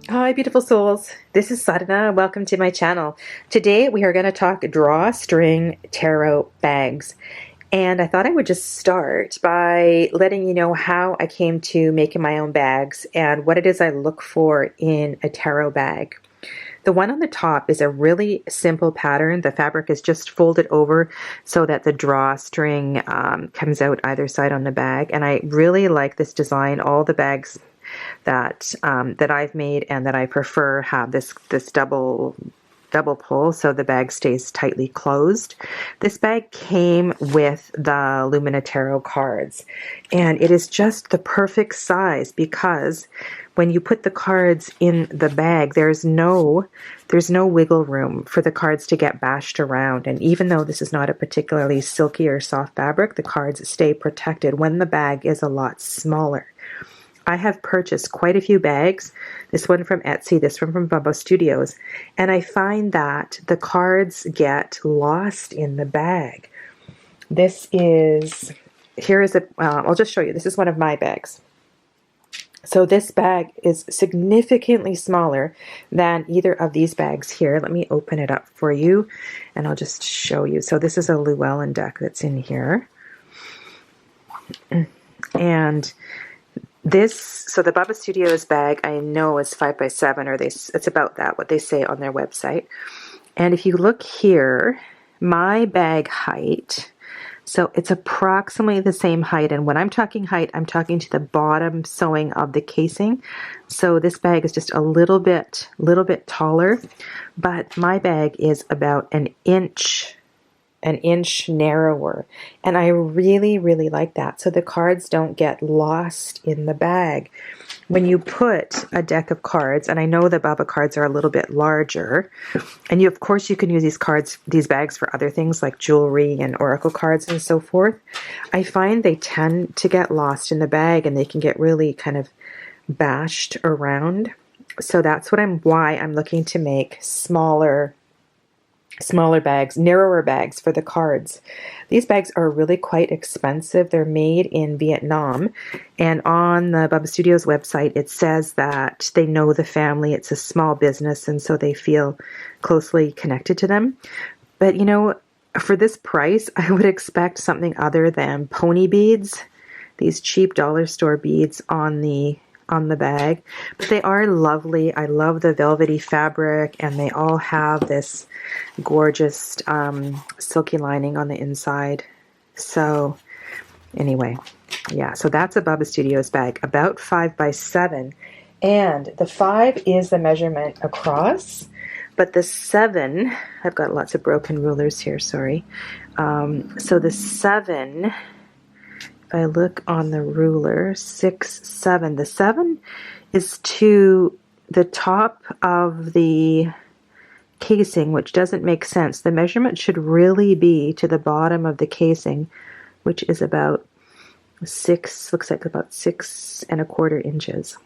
Hi, beautiful souls. This is Sadhana. Welcome to my channel. Today we are going to talk drawstring tarot bags. And I thought I would just start by letting you know how I came to making my own bags and what it is I look for in a tarot bag. The one on the top is a really simple pattern. The fabric is just folded over so that the drawstring comes out either side on the bag. And I really like this design. All the bags that I've made and that I prefer have this double pull so the bag stays tightly closed. This bag came with the Lumina Tarot cards, and it is just the perfect size because when you put the cards in the bag, there's no wiggle room for the cards to get bashed around. And even though this is not a particularly silky or soft fabric, the cards stay protected when the bag is a lot smaller. I have purchased quite a few bags, this one from Etsy, this one from Bubba Studios, and I find that the cards get lost in the bag. I'll just show you. This is one of my bags. So this bag is significantly smaller than either of these bags here. Let me open it up for you, and I'll just show you. So this is a Llewellyn deck that's in here. And so the Bubba Studios bag I know is 5x7, or it's about that, what they say on their website. And if you look here, my bag height, so it's approximately the same height. And when I'm talking height, I'm talking to the bottom sewing of the casing. So this bag is just a little bit taller, but my bag is about an inch narrower, and I really like that. So the cards don't get lost in the bag. When you put a deck of cards, and I know the Baba cards are a little bit larger, and of course you can use these bags for other things like jewelry and oracle cards and so forth. I find they tend to get lost in the bag and they can get really kind of bashed around. So that's why I'm looking to make smaller bags, narrower bags for the cards. These bags are really quite expensive. They're made in Vietnam, and on the Bubba Studios website it says that they know the family. It's a small business, and so they feel closely connected to them. But you know, for this price I would expect something other than pony beads, these cheap dollar store beads on the bag. But they are lovely. I love the velvety fabric, and they all have this gorgeous silky lining on the inside. So anyway, yeah, so that's a Bubba Studios bag, about 5x7, and the 5 is the measurement across, but the 7, I've got lots of broken rulers here, sorry. So the 7, if I look on the ruler, 6, 7. The 7 is to the top of the casing, which doesn't make sense. The measurement should really be to the bottom of the casing, which is about 6, looks like about 6¼ inches.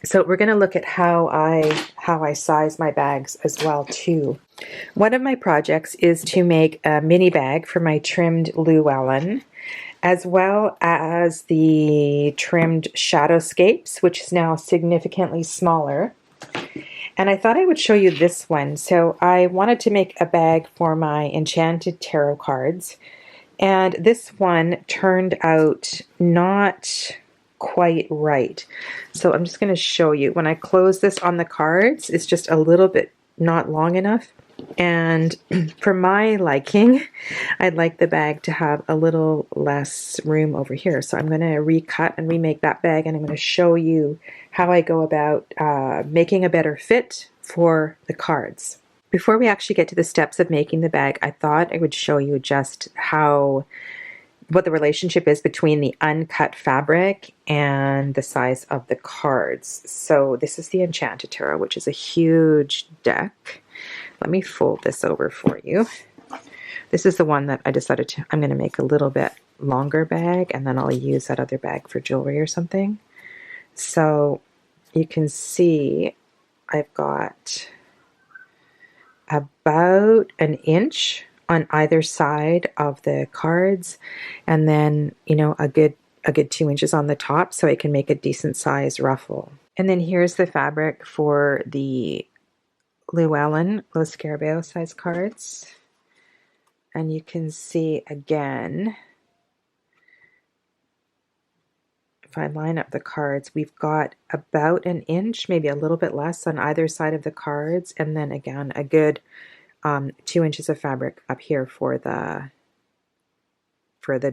So we're going to look at how I size my bags as well too. One of my projects is to make a mini bag for my trimmed Llewellyn, as well as the trimmed Shadowscapes, which is now significantly smaller. And I thought I would show you this one. So I wanted to make a bag for my Enchanted Tarot cards, and this one turned out not quite right. So I'm just going to show you. When I close this on the cards, it's just a little bit not long enough. And for my liking, I'd like the bag to have a little less room over here. So I'm going to recut and remake that bag, and I'm going to show you how I go about making a better fit for the cards. Before we actually get to the steps of making the bag, I thought I would show you just what the relationship is between the uncut fabric and the size of the cards. So this is the Enchanted Tarot, which is a huge deck. Let me fold this over for you. This is the one that I decided I'm going to make a little bit longer bag, and then I'll use that other bag for jewelry or something. So you can see I've got about an inch on either side of the cards, and then, you know, a good a good 2 inches on the top so I can make a decent size ruffle. And then here's the fabric for the Llewellyn Lo Scarabeo size cards. And you can see again, if I line up the cards, we've got about an inch, maybe a little bit less on either side of the cards. And then again, a good 2 inches of fabric up here for the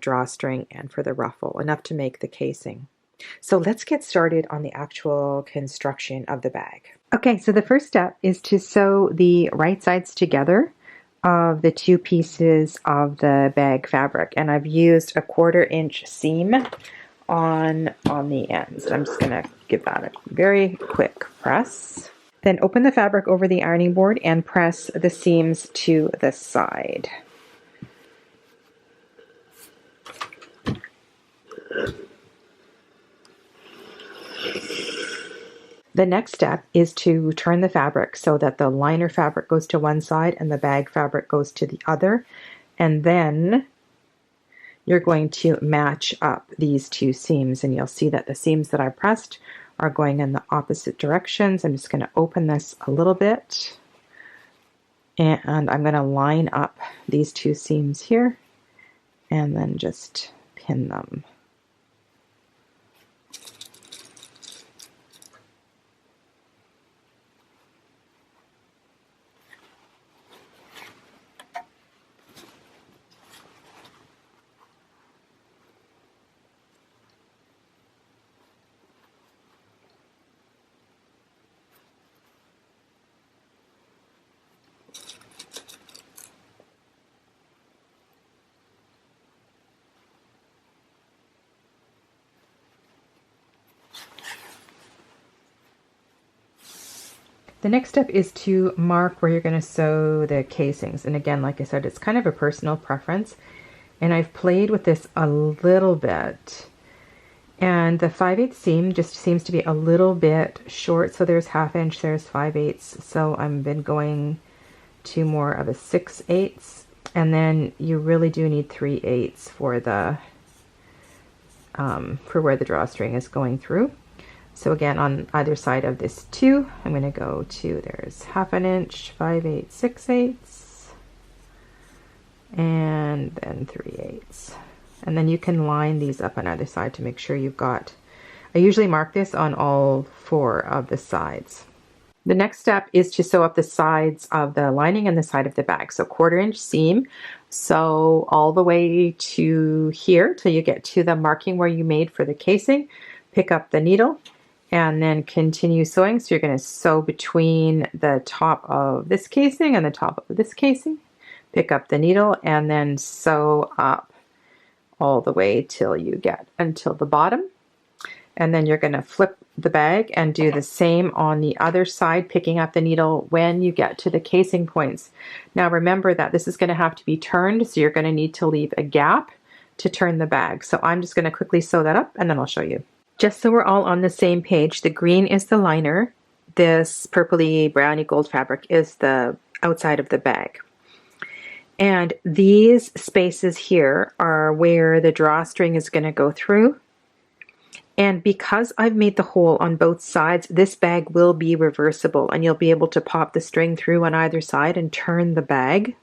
drawstring and for the ruffle, enough to make the casing. So let's get started on the actual construction of the bag. Okay, so the first step is to sew the right sides together of the 2 pieces of the bag fabric, and I've used a 1/4 inch seam on the ends. I'm just going to give that a very quick press. Then open the fabric over the ironing board and press the seams to the side. The next step is to turn the fabric so that the liner fabric goes to one side and the bag fabric goes to the other. And then you're going to match up these 2 seams, and you'll see that the seams that I pressed are going in the opposite directions. I'm just going to open this a little bit, and I'm going to line up these 2 seams here and then just pin them. The next step is to mark where you're going to sew the casings. And again, like I said, it's kind of a personal preference. And I've played with this a little bit. And the 5/8 seam just seems to be a little bit short. So there's 1/2 inch, there's 5/8. So I've been going to more of a 6/8. And then you really do need 3/8 for the for where the drawstring is going through. So again, on either side of this 2, I'm going to go to, there's 1/2 inch, 5/8, 6/8, and then 3/8. And then you can line these up on either side to make sure you've got, I usually mark this on all 4 of the sides. The next step is to sew up the sides of the lining and the side of the bag. So 1/4 inch seam, sew all the way to here till you get to the marking where you made for the casing. Pick up the needle and then continue sewing. So you're going to sew between the top of this casing and the top of this casing. Pick up the needle and then sew up all the way till you get until the bottom. And then you're going to flip the bag and do the same on the other side, picking up the needle when you get to the casing points. Now remember that this is going to have to be turned, so you're going to need to leave a gap to turn the bag. So I'm just going to quickly sew that up and then I'll show you. Just so we're all on the same page, the green is the liner. This purpley browny gold fabric is the outside of the bag. And these spaces here are where the drawstring is going to go through. And because I've made the hole on both sides, this bag will be reversible and you'll be able to pop the string through on either side and turn the bag.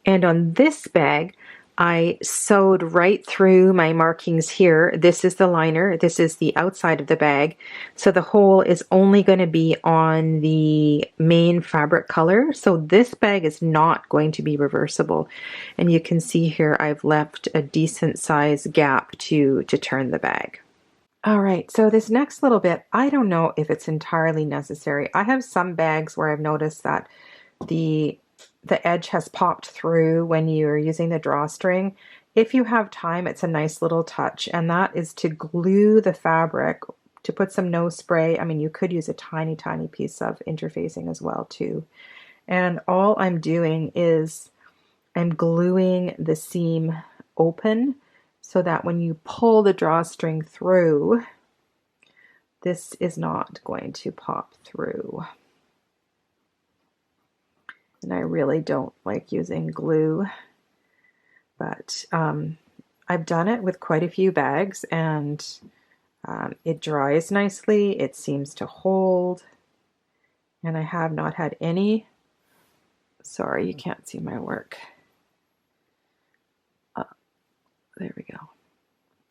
And on this bag, I sewed right through my markings here. This is the liner, this is the outside of the bag. So the hole is only going to be on the main fabric color. So this bag is not going to be reversible. And you can see here I've left a decent size gap to turn the bag. All right, so this next little bit, I don't know if it's entirely necessary. I have some bags where I've noticed that the edge has popped through when you're using the drawstring. If you have time, it's a nice little touch, and that is to glue the fabric, to put some nose spray. I mean, you could use a tiny, tiny piece of interfacing as well too. And all I'm doing is I'm gluing the seam open so that when you pull the drawstring through, this is not going to pop through. And I really don't like using glue, but I've done it with quite a few bags, and it dries nicely. It seems to hold, and I have not had any. Sorry, you can't see my work. There we go.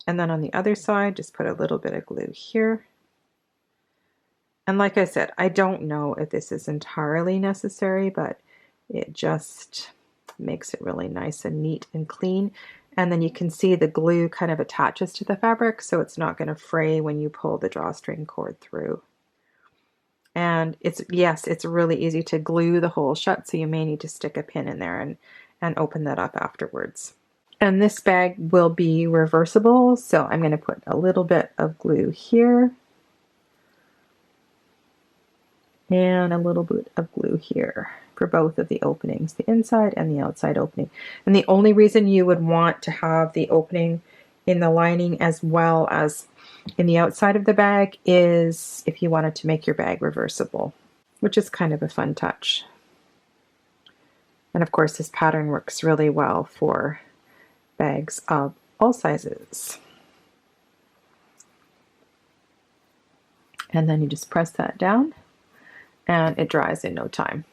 And then on the other side, just put a little bit of glue here. And like I said, I don't know if this is entirely necessary, but it just makes it really nice and neat and clean. And then you can see the glue kind of attaches to the fabric, so it's not going to fray when you pull the drawstring cord through. And it's really easy to glue the hole shut, so you may need to stick a pin in there and open that up afterwards. And this bag will be reversible, so I'm going to put a little bit of glue here and a little bit of glue here for both of the openings, the inside and the outside opening. And the only reason you would want to have the opening in the lining as well as in the outside of the bag is if you wanted to make your bag reversible, which is kind of a fun touch. And of course, this pattern works really well for bags of all sizes. And then you just press that down and it dries in no time.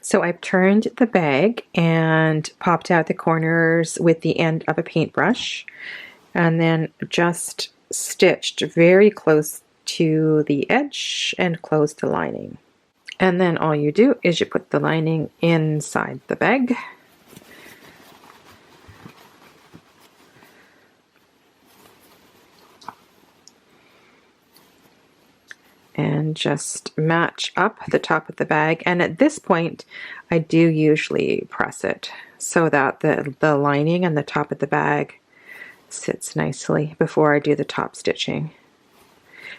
So I've turned the bag and popped out the corners with the end of a paintbrush, and then just stitched very close to the edge and closed the lining. And then all you do is you put the lining inside the bag. And just match up the top of the bag. And at this point, I do usually press it so that the lining and the top of the bag sits nicely before I do the top stitching.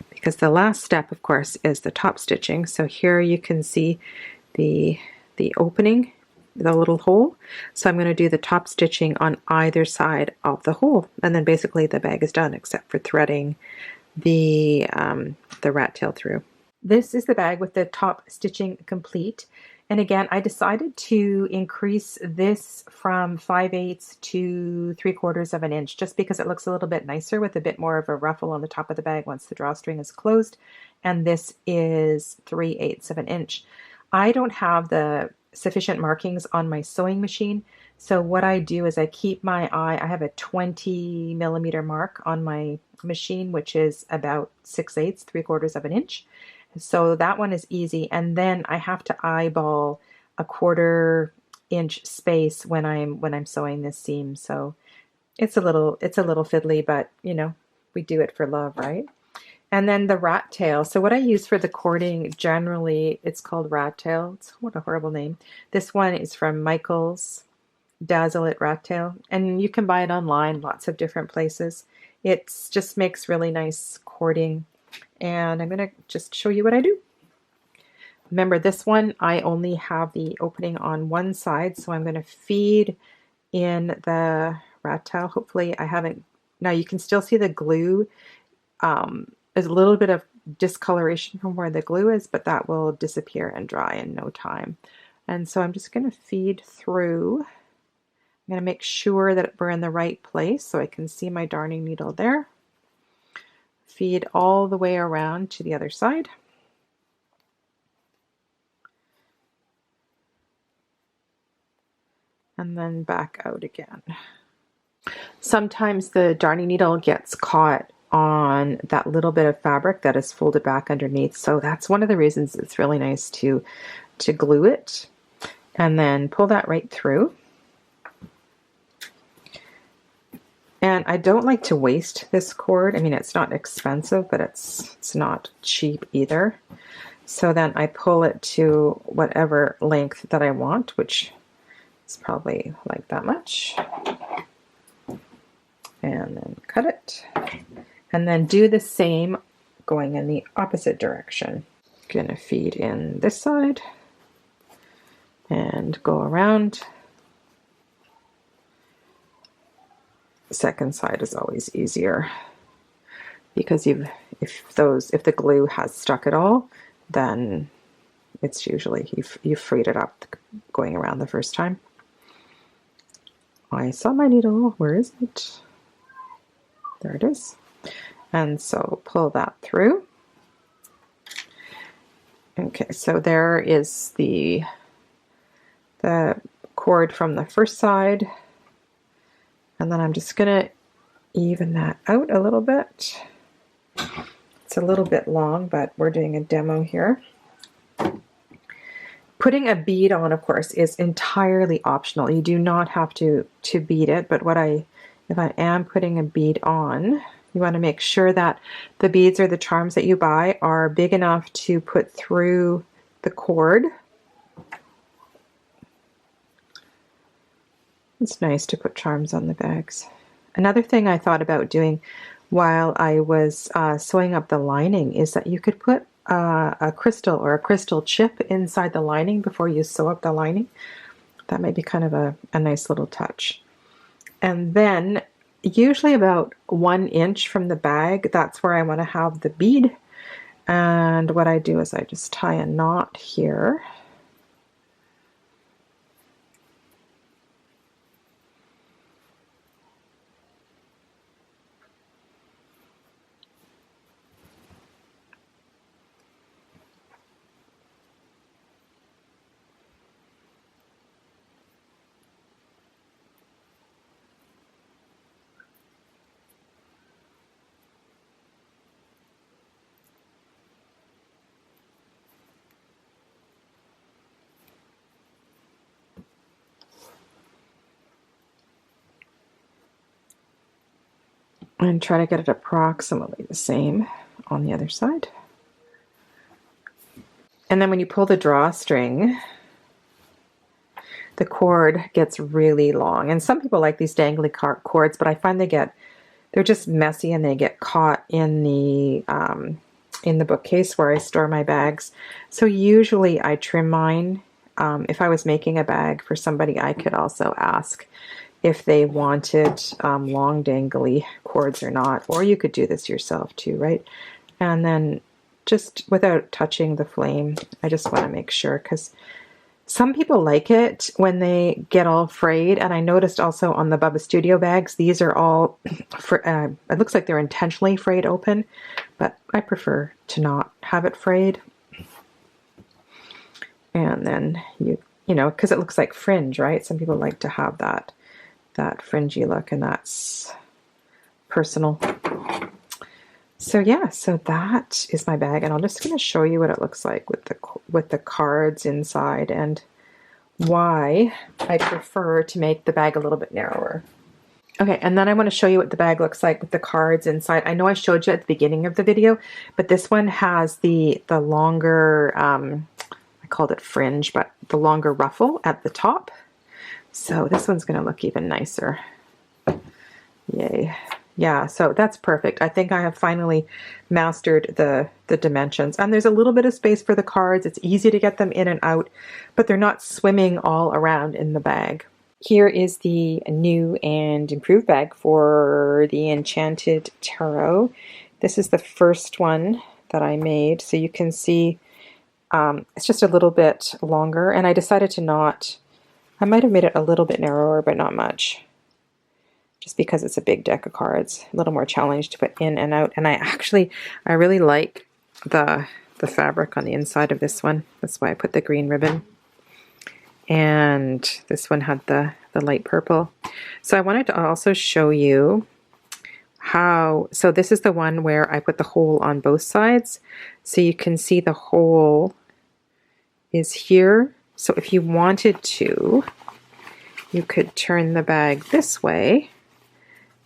Because the last step, of course, is the top stitching. So here you can see the opening, the little hole. So I'm going to do the top stitching on either side of the hole. And then basically the bag is done except for threading the rat tail through. This is the bag with the top stitching complete. And again, I decided to increase this from 5/8 to 3/4 of an inch, just because it looks a little bit nicer with a bit more of a ruffle on the top of the bag once the drawstring is closed. And this is 3/8 of an inch. I don't have the sufficient markings on my sewing machine. So what I do is I keep my eye, I have a 20 millimeter mark on my machine, which is about 6/8, 3/4 of an inch. So that one is easy. And then I have to eyeball a 1/4 inch space when I'm sewing this seam. So it's a little fiddly, but you know, we do it for love, right? And then the rat tail. So what I use for the cording generally, it's called rat tail. What a horrible name. This one is from Michael's Dazzle It Rat Tail, and you can buy it online, lots of different places. It just makes really nice cording, and I'm going to just show you what I do. Remember, this one I only have the opening on one side, so I'm going to feed in the rat tail. Hopefully I haven't, now you can still see the glue. There's a little bit of discoloration from where the glue is, but that will disappear and dry in no time. And so I'm just going to feed through. I'm going to make sure that we're in the right place so I can see my darning needle there. Feed all the way around to the other side. And then back out again. Sometimes the darning needle gets caught on that little bit of fabric that is folded back underneath. So that's one of the reasons it's really nice to glue it. And then pull that right through. And I don't like to waste this cord. I mean, it's not expensive, but it's not cheap either. So then I pull it to whatever length that I want, which is probably like that much. And then cut it. And then do the same going in the opposite direction. Gonna feed in this side and go around. The second side is always easier because if the glue has stuck at all, then it's usually you've freed it up going around the first time. I saw my needle. Where is it? There it is. And so pull that through. Okay, so there is the cord from the first side. And then I'm just going to even that out a little bit. It's a little bit long, but we're doing a demo here. Putting a bead on, of course, is entirely optional. You do not have to bead it, but if I am putting a bead on, you want to make sure that the beads or the charms that you buy are big enough to put through the cord. It's nice to put charms on the bags. Another thing I thought about doing while I was sewing up the lining is that you could put a crystal or a crystal chip inside the lining before you sew up the lining. That might be kind of a nice little touch. And then usually about 1 inch from the bag, that's where I want to have the bead. And what I do is I just tie a knot here. And try to get it approximately the same on the other side. And then when you pull the drawstring, the cord gets really long. And some people like these dangly cords, but I find they're just messy and they get caught in the bookcase where I store my bags. So usually I trim mine. If I was making a bag for somebody, I could also ask if they wanted long dangly cords or not, or you could do this yourself too, right? And then just without touching the flame, I just want to make sure, because some people like it when they get all frayed. And I noticed also on the Bubba Studio bags, these are all, it looks like they're intentionally frayed open, but I prefer to not have it frayed. And then you know, because it looks like fringe, right? Some people like to have that fringy look, and that's personal. So yeah, so that is my bag, and I'm just going to show you what it looks like with the cards inside and why I prefer to make the bag a little bit narrower. Okay, and then I want to show you what the bag looks like with the cards inside. I know I showed you at the beginning of the video, but this one has the longer, I called it fringe, but the longer ruffle at the top. So this one's going to look even nicer. Yay. Yeah, so that's perfect. I think I have finally mastered the dimensions. And there's a little bit of space for the cards. It's easy to get them in and out, but they're not swimming all around in the bag. Here is the new and improved bag for the Enchanted Tarot. This is the first one that I made. So you can see it's just a little bit longer. And I decided to not... I might have made it a little bit narrower, but not much. Just because it's a big deck of cards. A little more challenge to put in and out. And I really like the fabric on the inside of this one. That's why I put the green ribbon. And this one had the light purple. So I wanted to also show you how... So this is the one where I put the hole on both sides. So you can see the hole is here. So if you wanted to, you could turn the bag this way,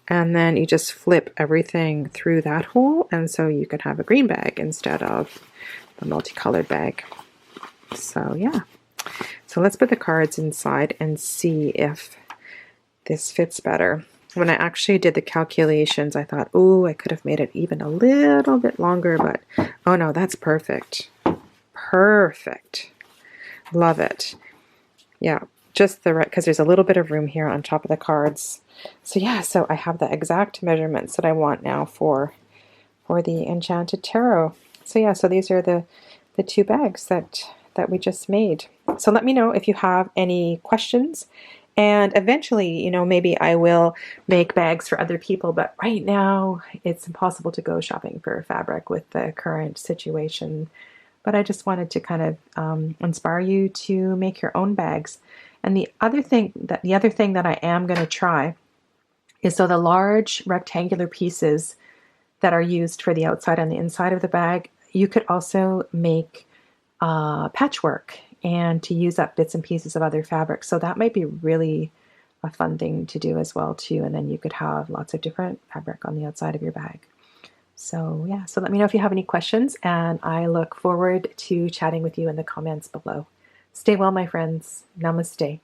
and then you just flip everything through that hole, and so you could have a green bag instead of the multicolored bag. So yeah. So let's put the cards inside and see if this fits better. When I actually did the calculations, I thought, oh, I could have made it even a little bit longer, but oh no, that's perfect. Perfect. Love it. Yeah, just the right, because there's a little bit of room here on top of the cards. So yeah, so I have the exact measurements that I want now for the Enchanted Tarot. So yeah, so these are the two bags that we just made. So let me know if you have any questions, And eventually, you know, maybe I will make bags for other people, but right now it's impossible to go shopping for fabric with the current situation. But I just wanted to kind of inspire you to make your own bags. And the other thing that I am going to try is, so the large rectangular pieces that are used for the outside and the inside of the bag, you could also make patchwork and to use up bits and pieces of other fabrics. So that might be really a fun thing to do as well too. And then you could have lots of different fabric on the outside of your bag. So yeah, so let me know if you have any questions, and I look forward to chatting with you in the comments below. Stay well, my friends. Namaste.